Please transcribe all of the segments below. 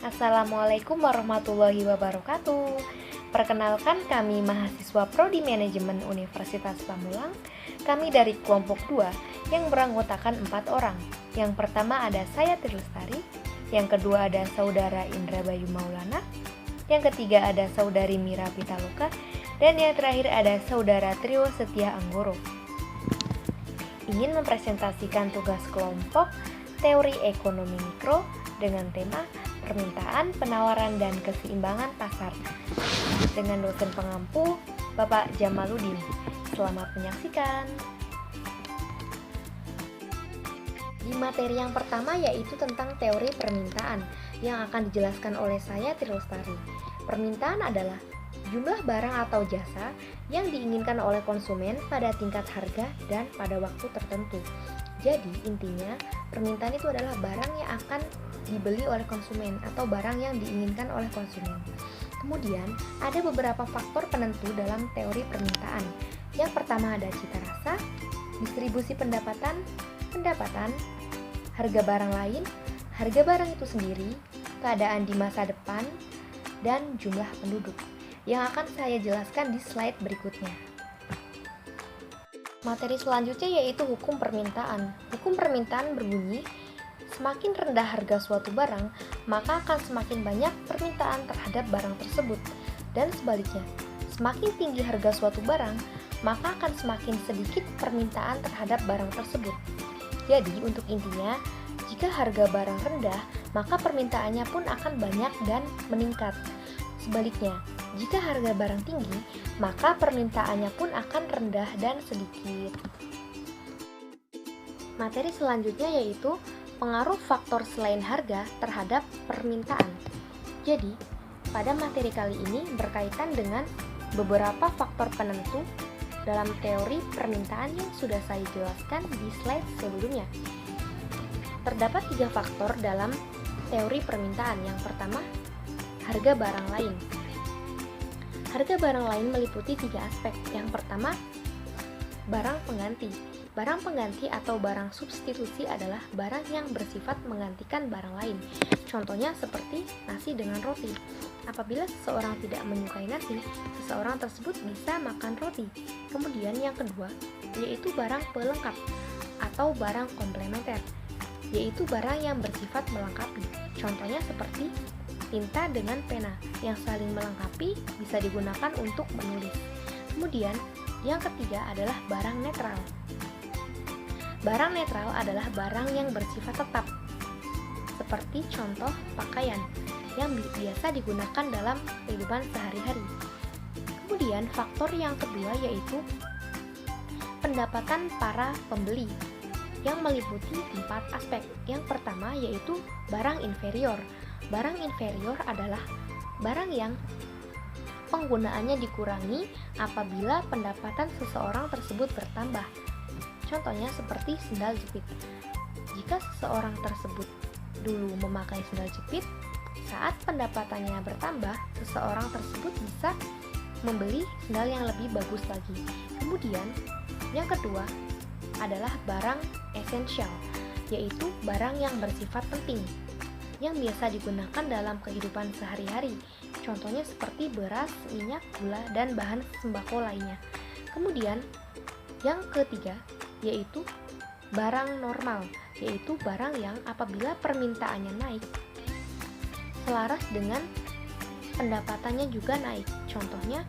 Assalamualaikum warahmatullahi wabarakatuh. Perkenalkan, kami mahasiswa Prodi Manajemen Universitas Pamulang. Kami dari kelompok 2 yang beranggotakan 4 orang. Yang pertama ada saya Trilestari, yang kedua ada saudara Indra Bayu Maulana, yang ketiga ada saudari Mira Pitaloka, dan yang terakhir ada saudara Trio Setia Anggoro. Ingin mempresentasikan tugas kelompok teori ekonomi mikro dengan tema permintaan, penawaran, dan keseimbangan pasar dengan dosen pengampu Bapak Jamaludin. Selamat menyaksikan. Di materi yang pertama yaitu tentang teori permintaan yang akan dijelaskan oleh saya Trilestari. Permintaan adalah jumlah barang atau jasa yang diinginkan oleh konsumen pada tingkat harga dan pada waktu tertentu. Jadi intinya permintaan itu adalah barang yang akan dibeli oleh konsumen atau barang yang diinginkan oleh konsumen. Kemudian ada beberapa faktor penentu dalam teori permintaan. Yang pertama ada cita rasa, distribusi pendapatan, harga barang lain, harga barang itu sendiri, keadaan di masa depan, dan jumlah penduduk yang akan saya jelaskan di slide berikutnya. Materi selanjutnya yaitu hukum permintaan. Hukum permintaan berbunyi, semakin rendah harga suatu barang, maka akan semakin banyak permintaan terhadap barang tersebut. Dan sebaliknya, semakin tinggi harga suatu barang, maka akan semakin sedikit permintaan terhadap barang tersebut. Jadi, untuk intinya, jika harga barang rendah, maka permintaannya pun akan banyak dan meningkat. Sebaliknya, jika harga barang tinggi, maka permintaannya pun akan rendah dan sedikit. Materi selanjutnya yaitu pengaruh faktor selain harga terhadap permintaan. Jadi, pada materi kali ini berkaitan dengan beberapa faktor penentu dalam teori permintaan yang sudah saya jelaskan di slide sebelumnya. Terdapat 3 faktor dalam teori permintaan. Yang pertama, harga barang lain. Harga barang lain meliputi 3 aspek. Yang pertama, barang pengganti. Barang pengganti atau barang substitusi adalah barang yang bersifat menggantikan barang lain. Contohnya seperti nasi dengan roti. Apabila seseorang tidak menyukai nasi, seseorang tersebut bisa makan roti. Kemudian yang kedua, yaitu barang pelengkap atau barang komplementer, yaitu barang yang bersifat melengkapi. Contohnya seperti tinta dengan pena yang saling melengkapi, bisa digunakan untuk menulis. Kemudian, yang ketiga adalah barang netral. Barang netral adalah barang yang bersifat tetap, seperti contoh pakaian yang biasa digunakan dalam kehidupan sehari-hari. Kemudian, faktor yang kedua yaitu pendapatan para pembeli yang meliputi 4 aspek. Yang pertama yaitu barang inferior. Barang inferior adalah barang yang penggunaannya dikurangi apabila pendapatan seseorang tersebut bertambah. Contohnya seperti sendal jepit. Jika seseorang tersebut dulu memakai sendal jepit, saat pendapatannya bertambah, seseorang tersebut bisa membeli sendal yang lebih bagus lagi. Kemudian, yang kedua adalah barang esensial, yaitu barang yang bersifat penting yang biasa digunakan dalam kehidupan sehari-hari. Contohnya seperti beras, minyak, gula, dan bahan sembako lainnya. Kemudian, yang ketiga yaitu barang normal, yaitu barang yang apabila permintaannya naik, selaras dengan pendapatannya juga naik. Contohnya,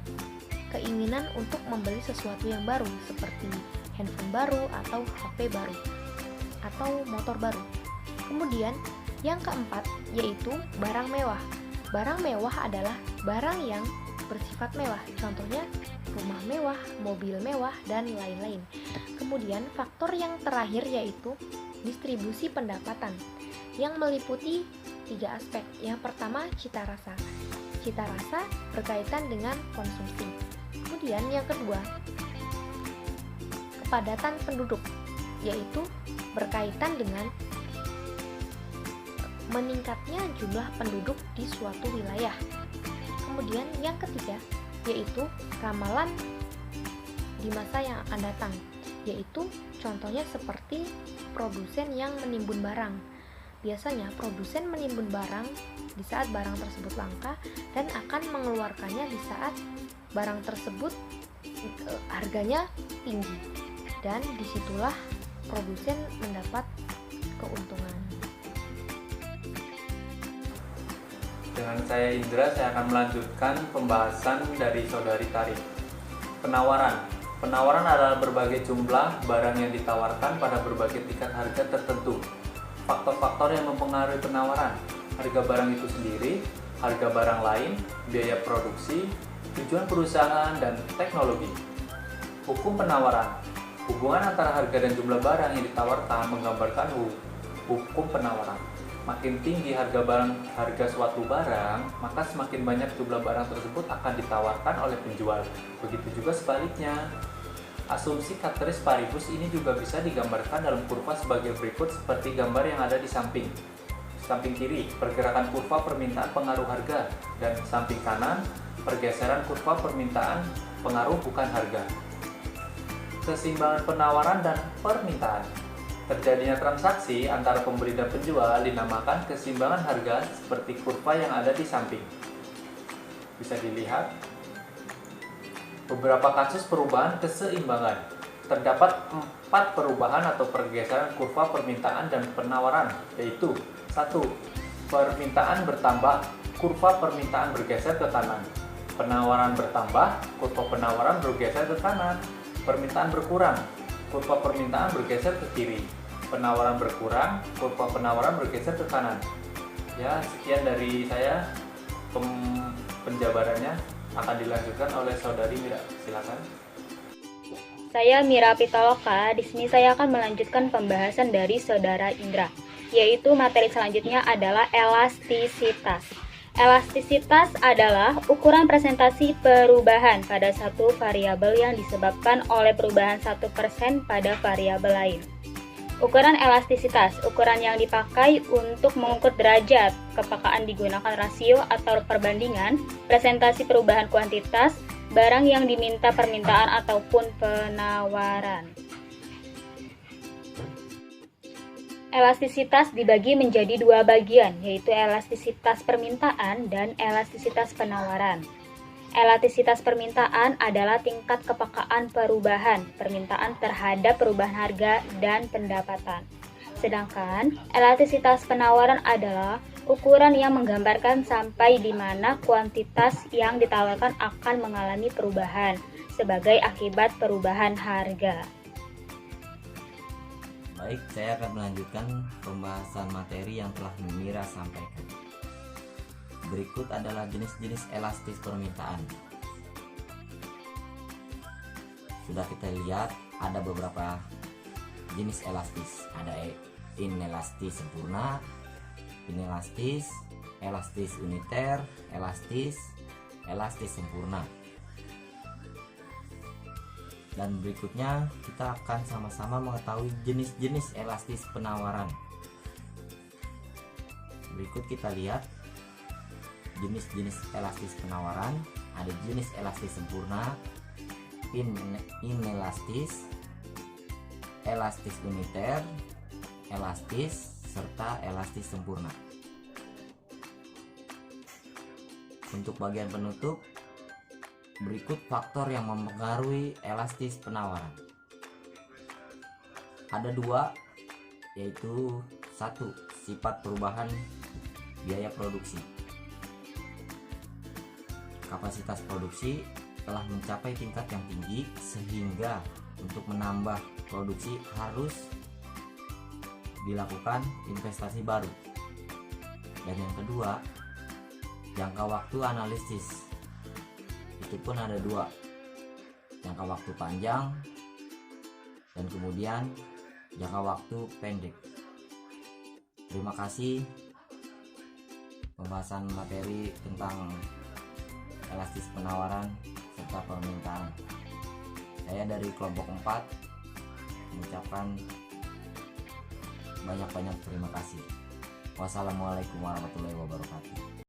keinginan untuk membeli sesuatu yang baru, seperti handphone baru, atau HP baru, atau motor baru. Kemudian, yang keempat yaitu barang mewah. Barang mewah adalah barang yang bersifat mewah. Contohnya rumah mewah, mobil mewah, dan lain-lain. Kemudian faktor yang terakhir yaitu distribusi pendapatan yang meliputi 3 aspek. Yang pertama, cita rasa. Cita rasa berkaitan dengan konsumsi. Kemudian yang kedua, kepadatan penduduk, yaitu berkaitan dengan meningkatnya jumlah penduduk di suatu wilayah. Kemudian yang ketiga yaitu ramalan di masa yang akan datang, yaitu contohnya seperti produsen yang menimbun barang. Biasanya produsen menimbun barang di saat barang tersebut langka dan akan mengeluarkannya di saat barang tersebut harganya tinggi, dan disitulah produsen mendapat keuntungan. Dengan saya Indra, saya akan melanjutkan pembahasan dari saudari Tari. Penawaran. Penawaran adalah berbagai jumlah barang yang ditawarkan pada berbagai tingkat harga tertentu. Faktor-faktor yang mempengaruhi penawaran: harga barang itu sendiri, harga barang lain, biaya produksi, tujuan perusahaan, dan teknologi. Hukum penawaran. Hubungan antara harga dan jumlah barang yang ditawarkan menggambarkan hukum penawaran. Makin tinggi harga suatu barang, maka semakin banyak jumlah barang tersebut akan ditawarkan oleh penjual. Begitu juga sebaliknya. Asumsi ceteris paribus ini juga bisa digambarkan dalam kurva sebagai berikut, seperti gambar yang ada di samping. Samping kiri, pergerakan kurva permintaan pengaruh harga, dan samping kanan, pergeseran kurva permintaan pengaruh bukan harga. Keseimbangan penawaran dan permintaan. Terjadinya transaksi antara pembeli dan penjual dinamakan keseimbangan harga, seperti kurva yang ada di samping. Bisa dilihat beberapa kasus perubahan keseimbangan. Terdapat 4 perubahan atau pergeseran kurva permintaan dan penawaran, yaitu 1. Permintaan bertambah, kurva permintaan bergeser ke kanan. Penawaran bertambah, kurva penawaran bergeser ke kanan. Permintaan berkurang, kurva permintaan bergeser ke kiri. Penawaran berkurang, kurva penawaran bergeser ke kanan. Ya, sekian dari saya. Penjabarannya akan dilanjutkan oleh saudari Mira. Silakan. Saya Mira Pitaloka. Di sini saya akan melanjutkan pembahasan dari saudara Indra, yaitu materi selanjutnya adalah elastisitas. Elastisitas adalah ukuran presentasi perubahan pada satu variabel yang disebabkan oleh perubahan 1% pada variabel lain. Ukuran elastisitas, ukuran yang dipakai untuk mengukur derajat kepekaan digunakan rasio atau perbandingan presentasi perubahan kuantitas barang yang diminta permintaan ataupun penawaran. Elastisitas dibagi menjadi 2 bagian, yaitu elastisitas permintaan dan elastisitas penawaran. Elastisitas permintaan adalah tingkat kepekaan perubahan permintaan terhadap perubahan harga dan pendapatan. Sedangkan elastisitas penawaran adalah ukuran yang menggambarkan sampai di mana kuantitas yang ditawarkan akan mengalami perubahan sebagai akibat perubahan harga. Baik, saya akan melanjutkan pembahasan materi yang telah Mira sampaikan. Berikut adalah jenis-jenis elastis permintaan. Sudah kita lihat ada beberapa jenis elastis. Ada inelastis sempurna, inelastis, elastis uniter, elastis sempurna. Dan berikutnya kita akan sama-sama mengetahui jenis-jenis elastis penawaran. Berikut kita lihat jenis-jenis elastis penawaran. Ada jenis elastis sempurna, inelastis, elastis uniter, elastis, serta elastis sempurna. Untuk bagian penutup, berikut faktor yang mempengaruhi elastis penawaran. Ada 2, yaitu 1. Sifat perubahan biaya produksi. Kapasitas produksi telah mencapai tingkat yang tinggi sehingga untuk menambah produksi harus dilakukan investasi baru. Dan yang kedua, jangka waktu analisis. Itu pun ada 2, jangka waktu panjang dan kemudian jangka waktu pendek. Terima kasih. Pembahasan materi tentang elastis penawaran serta permintaan. Saya dari kelompok 4 mengucapkan banyak-banyak terima kasih. Wassalamualaikum warahmatullahi wabarakatuh.